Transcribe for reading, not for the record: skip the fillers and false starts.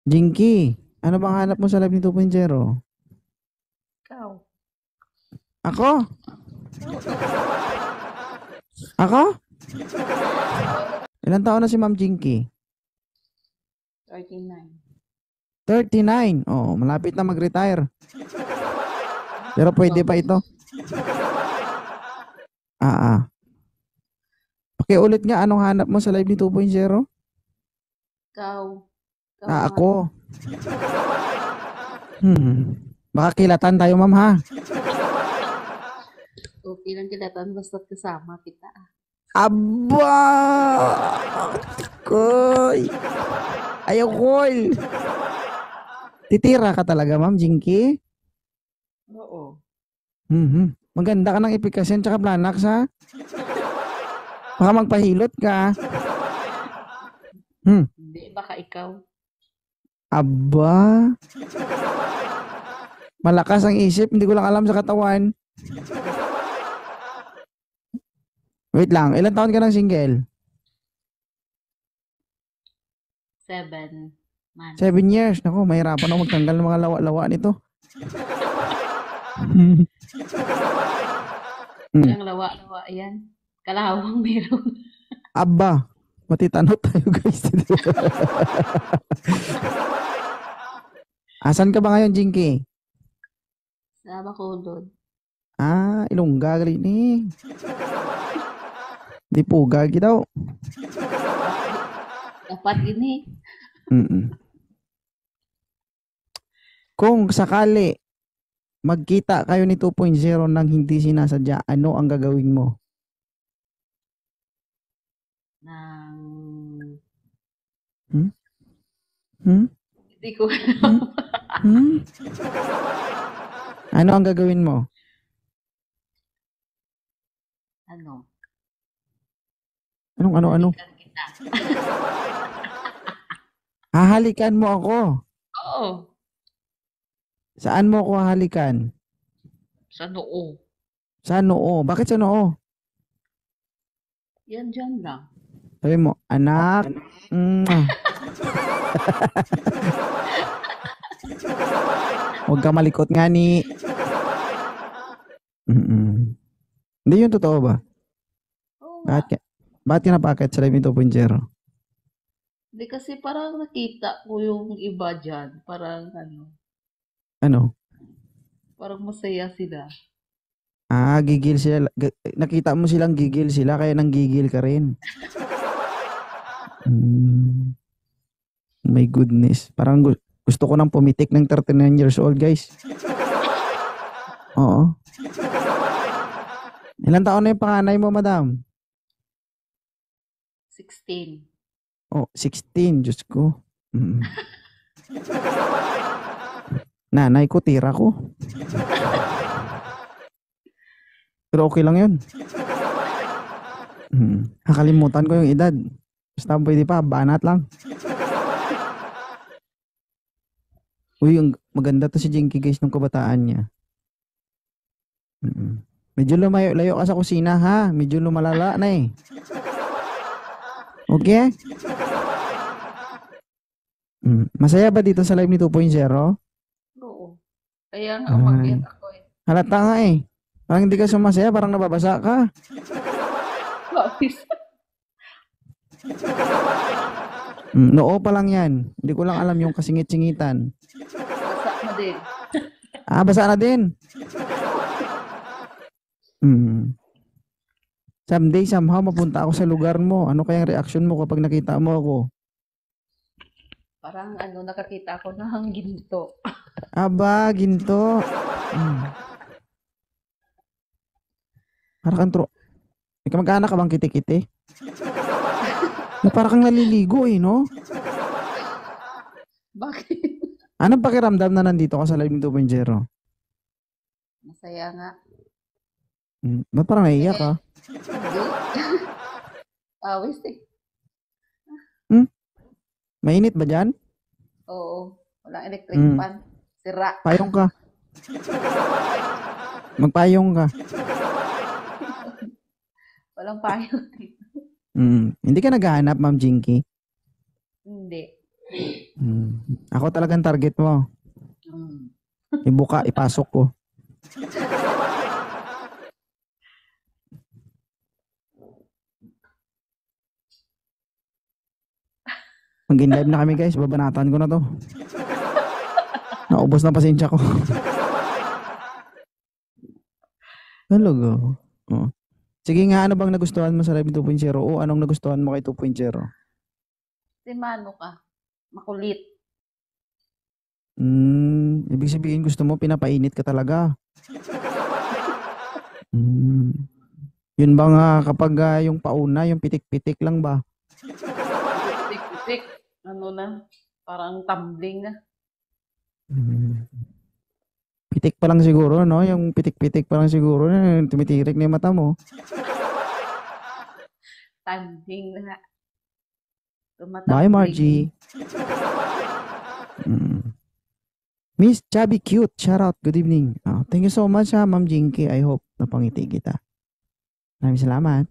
Jinky, ano bang hanap mo sa Live ni 2.0? Ikaw. Ako? Oo. Ako? Oo. Ilang taon na si Ma'am Jinky? 39. 39. Oh, malapit na mag-retire. Pero pwede pa ito. Ah, ah. Pakiulit nga, anong hanap mo sa Live ni 2.0? Ikaw. Ikaw Ah, nga. ako. Baka kilatan tayo, ma'am, ha? Okay lang kilatan basta't kasama kita. Aba! Koy! Ayaw, koy! Titira ka talaga, Ma'am Jinky? Oo. Maganda ka ng ipikasyon tsaka planax, ha? Baka magpahilot ka. Hindi, baka ikaw. Aba! Malakas ang isip, hindi ko lang alam sa katawan. Wait lang, ilang taon ka ng single? 7 months. 7 years. Naku, mahirapan ako magtanggal ng mga lawa-lawa nito. Walang lawa-lawa yan. Kalawang meron. Aba! Matitano tayo, guys. Asan ka ba ngayon, Jinky? Sa Bacolod. Ah, Ilongga, gali ni. Di po, gagi daw. Dapat gini. Mm-mm. Kung sakali magkita kayo ni 2.0 nang hindi sinasadya, ano ang gagawin mo? Ng... Hmm? Hmm? Hindi ko Hmm? Hmm? Ano ang gagawin mo? ano. Anong ano-ano? Halikan kita. Hahalikan mo ako. Oo. Saan mo ako hahalikan? Sa noo. Sa noo. Bakit sa noo? Yan dyan lang. Sabi mo, anak. Mwah. Huwag ka malikot nga ni. Mm-mm. Hindi yun totoo ba? Oo nga. Bakit ka napakit sa Live ni 2.0? Hindi kasi parang nakita ko yung iba dyan. Parang ano. Ano? Parang masaya sila. Ah, gigil sila. Nakita mo silang gigil sila, kaya nang gigil ka rin. My goodness. Parang gusto ko nang pumitik ng 39 years old, guys. Oo. Ilang taon na yung panganay mo, madam? 16. Oh, 16. Diyos ko. Nanay ko, tira ko. Pero okay lang yun. Nakalimutan ko yung edad. Basta pwede pa, banat lang. Uy, maganda to si Jinky, guys, nung kabataan niya. Medyo lumayo-layo ka sa kusina, ha? Medyo lumalala na eh. Okay? Masaya ba dito sa Live ni 2.0? Oo. Kaya nga Ay, umakyat ako eh. halata nga eh. Parang hindi ka sumasaya, parang nababasa ka. Pawis. Noo pa lang yan. Hindi ko lang alam yung kasingit-singitan. Basa na din. Ah, basa na din. Someday, somehow, mapunta ako sa lugar mo. Ano kayang reaction mo kapag nakita mo ako? Parang ano, nakakita ako ng ginto. Aba, ginto. Parang kang May kamag-anak ka bang kiti-kiti? Parang kang naliligo eh, no? Bakit? Anong pakiramdam na nandito ka sa Live ni 2.0? Masaya nga. Ba't parang naiiyak ka? Hindi. Pawis eh. Mainit ba dyan? Oo. Walang electric fan. Sira. Payong ka. Magpayong ka. Walang payo dito. Hindi ka naghahanap, Ma'am Jinky? Hindi. Ako talagang target mo. Mm. Ibuka, ipasok ko. Mag-in live na kami guys, babanatan ko na to. Naubos na pasensya ko. Talaga. Oh. Sige nga, ano bang nagustuhan mo sa Live 2.0 o anong nagustuhan mo kay 2.0? Si Mano ka. Makulit. Ibig sabihin gusto mo pinapainit ka talaga. Mm. Yun ba nga kapag yung pauna, yung pitik-pitik lang ba? Pitik-pitik. Ano na? Parang tumbling na. Mm. Pitik pa lang siguro, no? Yung pitik-pitik pa lang siguro, tumitirik na yung mata mo. Tumbling na. Bye, Tumatumbling. Margie. Miss Chubby Cute, shout out, good evening. Thank you so much, Ma'am Jinky. I hope napangiti kita. Maraming salamat.